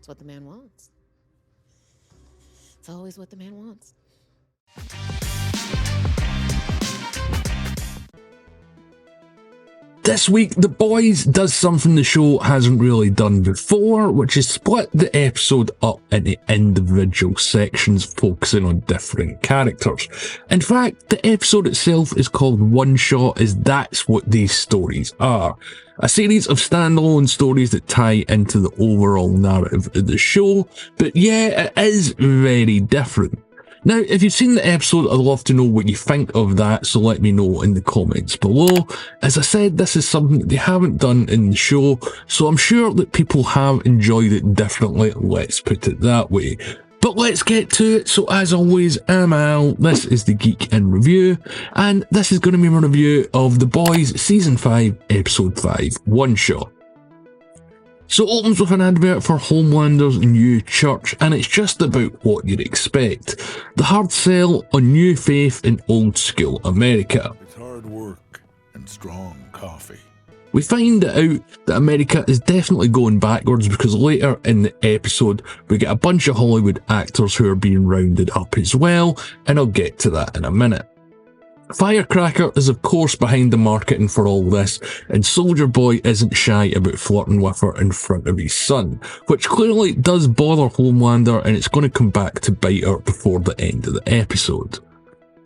It's what the man wants. It's always what the man wants. This week, The Boys does something the show hasn't really done before, which is split the episode up into individual sections focusing on different characters. In fact, the episode itself is called One Shot, as that's what these stories are. A series of standalone stories that tie into the overall narrative of the show, but yeah, it is very different. Now, if you've seen the episode, I'd love to know what you think of that, so let me know in the comments below. As I said, this is something that they haven't done in the show, so I'm sure that people have enjoyed it differently, let's put it that way. But let's get to it. So as always, I'm Al, this is the Geek in Review, and this is going to be my review of The Boys Season 5, Episode 5, One Shot. So it opens with an advert for Homelander's new church, and it's just about what you'd expect. The hard sell on new faith in old school America. It's hard work and strong coffee. We find out that America is definitely going backwards because later in the episode we get a bunch of Hollywood actors who are being rounded up as well, and I'll get to that in a minute. Firecracker is of course behind the marketing for all this, and Soldier Boy isn't shy about flirting with her in front of his son, which clearly does bother Homelander, and it's going to come back to bite her before the end of the episode.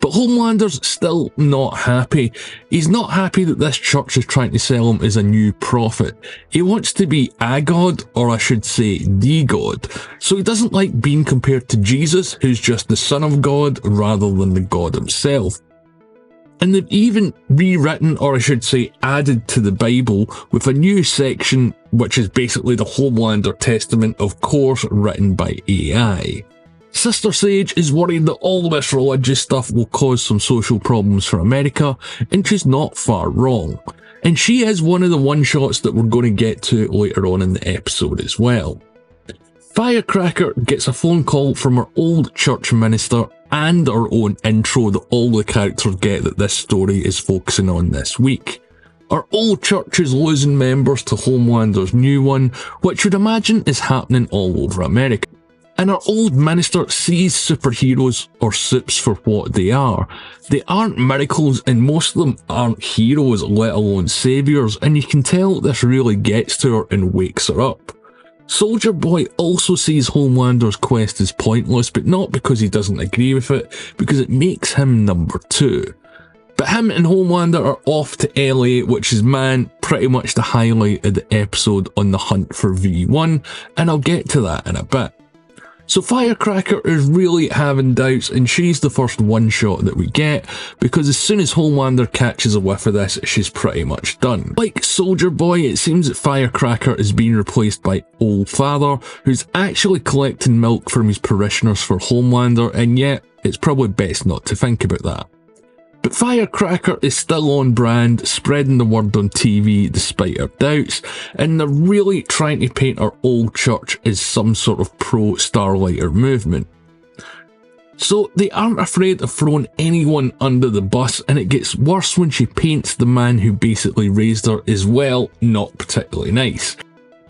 But Homelander's still not happy. He's not happy that this church is trying to sell him as a new prophet. He wants to be a god, or I should say the god. So he doesn't like being compared to Jesus, who's just the son of God rather than the god himself. And they've even rewritten, or I should say added to the Bible with a new section which is basically the Homelander Testament, of course written by AI. Sister Sage is worried that all this religious stuff will cause some social problems for America, and she's not far wrong. And she is one of the one-shots that we're going to get to later on in the episode as well. Firecracker gets a phone call from her old church minister and our own intro that all the characters get that this story is focusing on this week. Our old church is losing members to Homelander's new one, which you'd imagine is happening all over America. And our old minister sees superheroes, or supes, for what they are. They aren't miracles, and most of them aren't heroes, let alone saviours, and you can tell this really gets to her and wakes her up. Soldier Boy also sees Homelander's quest as pointless, but not because he doesn't agree with it, because it makes him number 2. But him and Homelander are off to LA, which is, man, pretty much the highlight of the episode on the hunt for V1, and I'll get to that in a bit. So Firecracker is really having doubts, and she's the first one-shot that we get, because as soon as Homelander catches a whiff of this, she's pretty much done. Like Soldier Boy, it seems that Firecracker is being replaced by Old Father, who's actually collecting milk from his parishioners for Homelander, and yet it's probably best not to think about that. But Firecracker is still on brand, spreading the word on TV despite her doubts, and they're really trying to paint our old church as some sort of pro-Starlighter movement. So they aren't afraid of throwing anyone under the bus, and it gets worse when she paints the man who basically raised her as well, not particularly nice.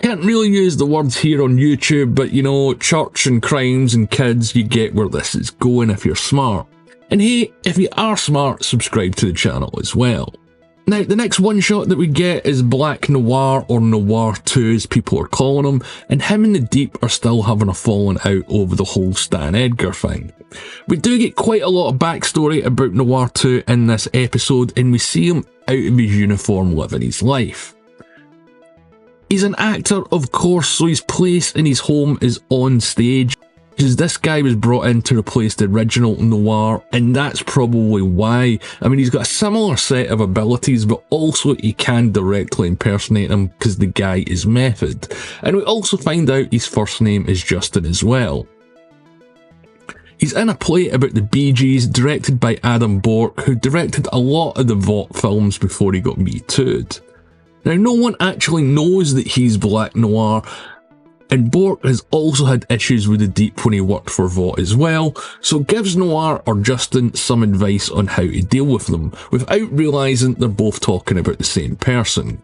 Can't really use the words here on YouTube, but you know, church and crimes and kids, you get where this is going if you're smart. And hey, if you are smart, subscribe to the channel as well. Now, the next one-shot that we get is Black Noir, or Noir 2 as people are calling him, and him and the Deep are still having a falling out over the whole Stan Edgar thing. We do get quite a lot of backstory about Noir 2 in this episode, and we see him out of his uniform living his life. He's an actor, of course, so his place in his home is on stage, because this guy was brought in to replace the original Noir, and that's probably why. I mean, he's got a similar set of abilities, but also he can directly impersonate him because the guy is Method. And we also find out his first name is Justin as well. He's in a play about the Bee Gees, directed by Adam Bork, who directed a lot of the Vought films before he got Me Too'd. Now, no one actually knows that he's Black Noir, and Bork has also had issues with the Deep when he worked for Vought as well, so gives Noir or Justin some advice on how to deal with them, without realising they're both talking about the same person.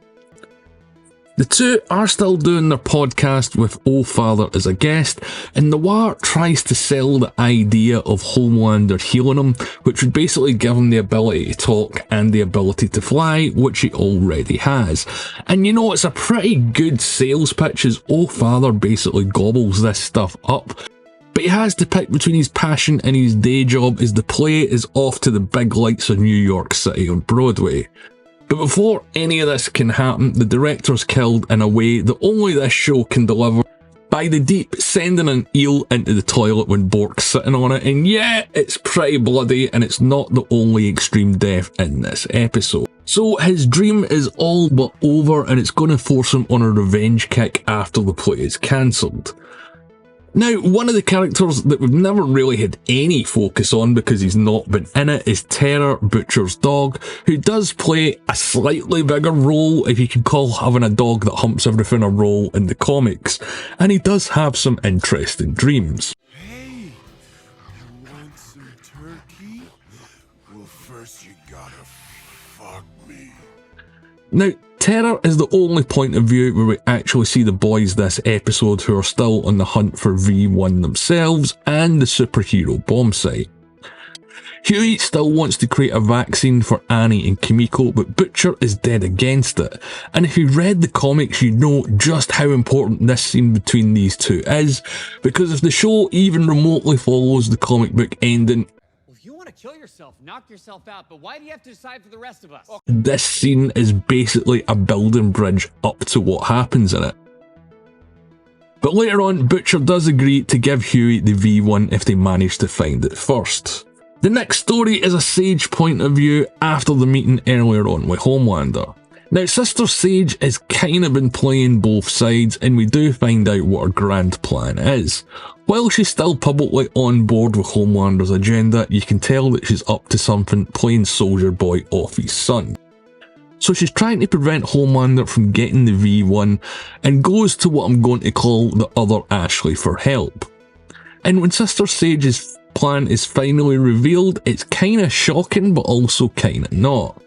The two are still doing their podcast with Old Father as a guest, and Noir tries to sell the idea of Homelander healing him, which would basically give him the ability to talk and the ability to fly, which he already has. And you know, it's a pretty good sales pitch as Old Father basically gobbles this stuff up. But he has to pick between his passion and his day job as the play is off to the big lights of New York City on Broadway. But before any of this can happen, the director's killed in a way that only this show can deliver by the Deep sending an eel into the toilet when Bork's sitting on it. And yeah, it's pretty bloody, and it's not the only extreme death in this episode. So his dream is all but over, and it's going to force him on a revenge kick after the play is cancelled. Now, one of the characters that we've never really had any focus on because he's not been in it is Terror, Butcher's dog, who does play a slightly bigger role, if you can call having a dog that humps everything a role in the comics, and he does have some interesting dreams. Hey, you want some turkey? Well, first you gotta fuck me. Now, Terror is the only point of view where we actually see the boys this episode who are still on the hunt for V1 themselves and the superhero bomb site. Huey still wants to create a vaccine for Annie and Kimiko, but Butcher is dead against it. And if you read the comics, you know just how important this scene between these two is, because if the show even remotely follows the comic book ending, kill yourself, knock yourself out, but why do you have to decide for the rest of us? this scene is basically a building bridge up to what happens in it. But later on, Butcher does agree to give Huey the V1 if they manage to find it first. The next story is a Sage point of view after the meeting earlier on with Homelander. Now, Sister Sage has kind of been playing both sides, and we do find out what her grand plan is. While she's still publicly on board with Homelander's agenda, you can tell that she's up to something playing Soldier Boy off his son. So she's trying to prevent Homelander from getting the V1 and goes to what I'm going to call the other Ashley for help. And when Sister Sage's plan is finally revealed, it's kinda shocking but also kinda not.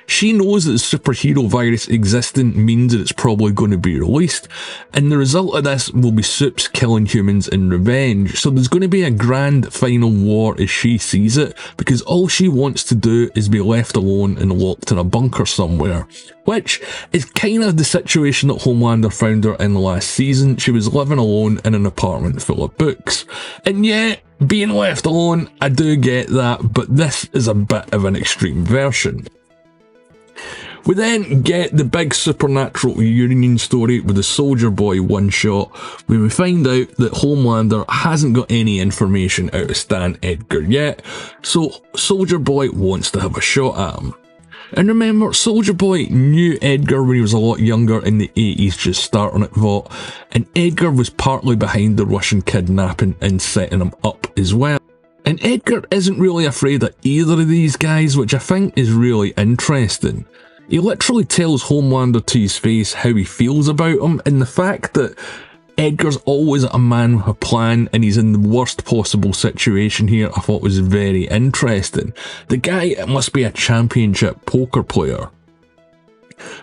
She knows that the superhero virus existing means that it's probably going to be released, and the result of this will be Supes killing humans in revenge, so there's going to be a grand final war as she sees it, because all she wants to do is be left alone and locked in a bunker somewhere. Which is kind of the situation that Homelander found her in the last season. She was living alone in an apartment full of books. And yeah, being left alone, I do get that, but this is a bit of an extreme version. We then get the big supernatural reunion story with the Soldier Boy one-shot, where we find out that Homelander hasn't got any information out of Stan Edgar yet, so Soldier Boy wants to have a shot at him. And remember, Soldier Boy knew Edgar when he was a lot younger in the 80s, just starting at Vought, and Edgar was partly behind the Russian kidnapping and setting him up as well. And Edgar isn't really afraid of either of these guys, which I think is really interesting. He literally tells Homelander to his face how he feels about him, and the fact that Edgar's always a man with a plan and he's in the worst possible situation here I thought was very interesting. The guy must be a championship poker player.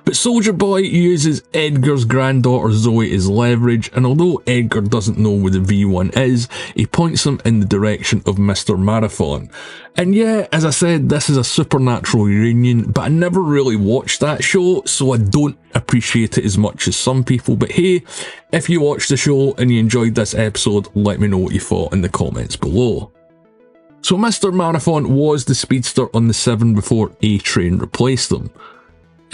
But Soldier Boy uses Edgar's granddaughter Zoe as leverage, and although Edgar doesn't know where the V1 is, he points him in the direction of Mr. Marathon. And yeah, as I said, this is a supernatural reunion, but I never really watched that show, so I don't appreciate it as much as some people. But hey, if you watched the show and you enjoyed this episode, let me know what you thought in the comments below. So Mr. Marathon was the speedster on the 7 before A-Train replaced them.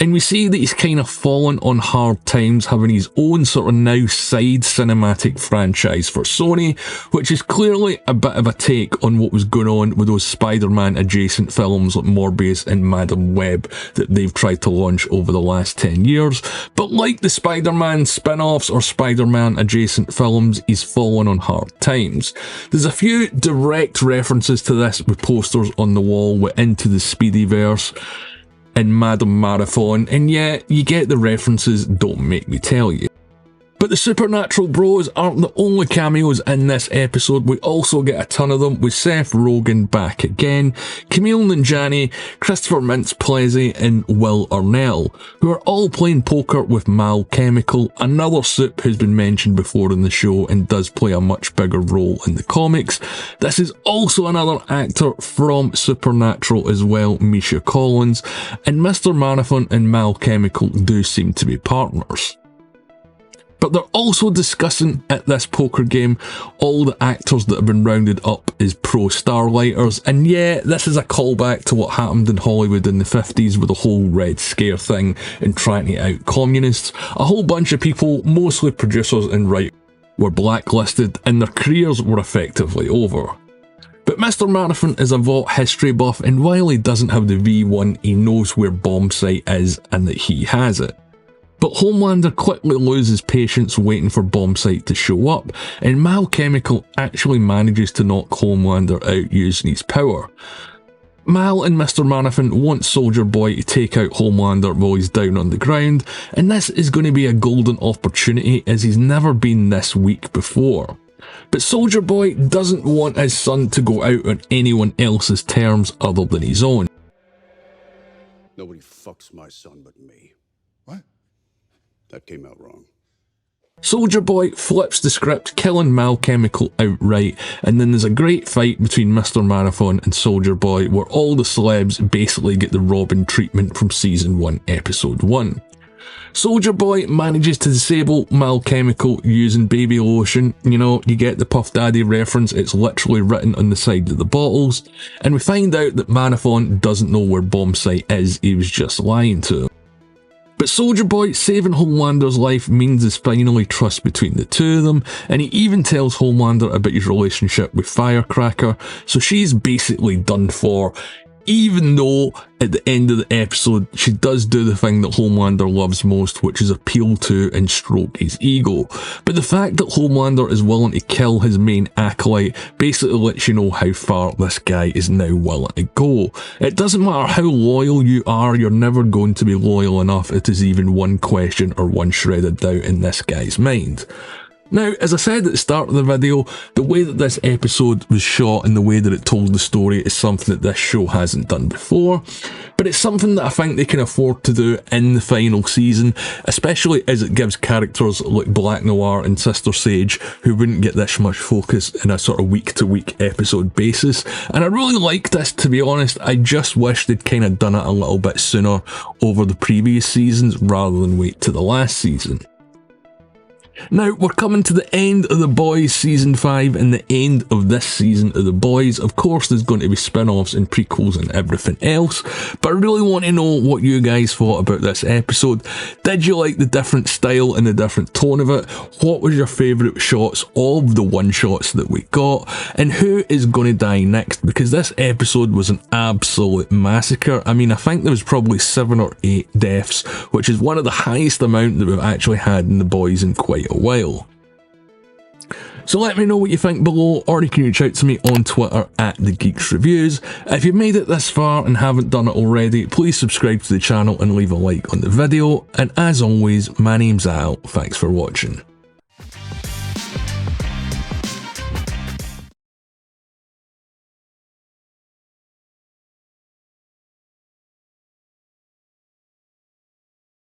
And we see that he's kind of fallen on hard times, having his own sort of now side cinematic franchise for Sony, which is clearly a bit of a take on what was going on with those Spider-Man adjacent films like Morbius and Madam Web that they've tried to launch over the last 10 years. But like the Spider-Man spin-offs or Spider-Man adjacent films, he's fallen on hard times. There's a few direct references to this with posters on the wall with Into the Speedyverse and Madam Marathon, and yeah, you get the references, don't make me tell you. But the Supernatural Bros aren't the only cameos in this episode. We also get a ton of them, with Seth Rogen back again, Camille Nanjiani, Christopher Mintz-Plasse, and Will Arnell, who are all playing poker with Mal Chemical, another Sup who's been mentioned before in the show and does play a much bigger role in the comics. This is also another actor from Supernatural as well, Misha Collins, and Mr. Marathon and Mal Chemical do seem to be partners. But they're also discussing at this poker game all the actors that have been rounded up as pro starlighters, and yeah, this is a callback to what happened in Hollywood in the 50s with the whole Red Scare thing and trying to out communists. A whole bunch of people, mostly producers and writers, were blacklisted and their careers were effectively over. But Mr. Marathon is a Vought history buff, and while he doesn't have the V1, he knows where Bombsight is and that he has it. But Homelander quickly loses patience waiting for Bombsight to show up, and Mal Chemical actually manages to knock Homelander out using his power. Mal and Mr. Marathon want Soldier Boy to take out Homelander while he's down on the ground, and this is going to be a golden opportunity as he's never been this weak before. But Soldier Boy doesn't want his son to go out on anyone else's terms other than his own. Nobody fucks my son but me. What? That came out wrong. Soldier Boy flips the script, killing Mal Chemical outright, and then there's a great fight between Mr. Marathon and Soldier Boy where all the celebs basically get the Robin treatment from Season 1, Episode 1. Soldier Boy manages to disable Mal Chemical using baby lotion. You know, you get the Puff Daddy reference, it's literally written on the side of the bottles, and we find out that Marathon doesn't know where Bombsight is, he was just lying to him. But Soldier Boy saving Homelander's life means there's finally trust between the two of them, and he even tells Homelander about his relationship with Firecracker, so she's basically done for, even though at the end of the episode she does do the thing that Homelander loves most, which is appeal to and stroke his ego. But the fact that Homelander is willing to kill his main acolyte basically lets you know how far this guy is now willing to go. It doesn't matter how loyal you are, you're never going to be loyal enough if there's even one question or one shredded doubt in this guy's mind. Now, as I said at the start of the video, the way that this episode was shot and the way that it told the story is something that this show hasn't done before, but it's something that I think they can afford to do in the final season, especially as it gives characters like Black Noir and Sister Sage who wouldn't get this much focus in a sort of week-to-week episode basis. And I really like this, to be honest. I just wish they'd kind of done it a little bit sooner over the previous seasons rather than wait to the last season. Now, we're coming to the end of The Boys Season 5 and the end of this season of The Boys. Of course, there's going to be spin-offs and prequels and everything else, but I really want to know what you guys thought about this episode. Did you like the different style and the different tone of it? What was your favourite shots of the one-shots that we got? And who is going to die next? Because this episode was an absolute massacre. I mean, I think there was probably 7 or 8 deaths, which is one of the highest amount that we've actually had in The Boys in quite a while. So let me know what you think below, or you can reach out to me on Twitter at The Geeks Reviews. If you've made it this far and haven't done it already, please subscribe to the channel and leave a like on the video. And as always, my name's Al, thanks for watching.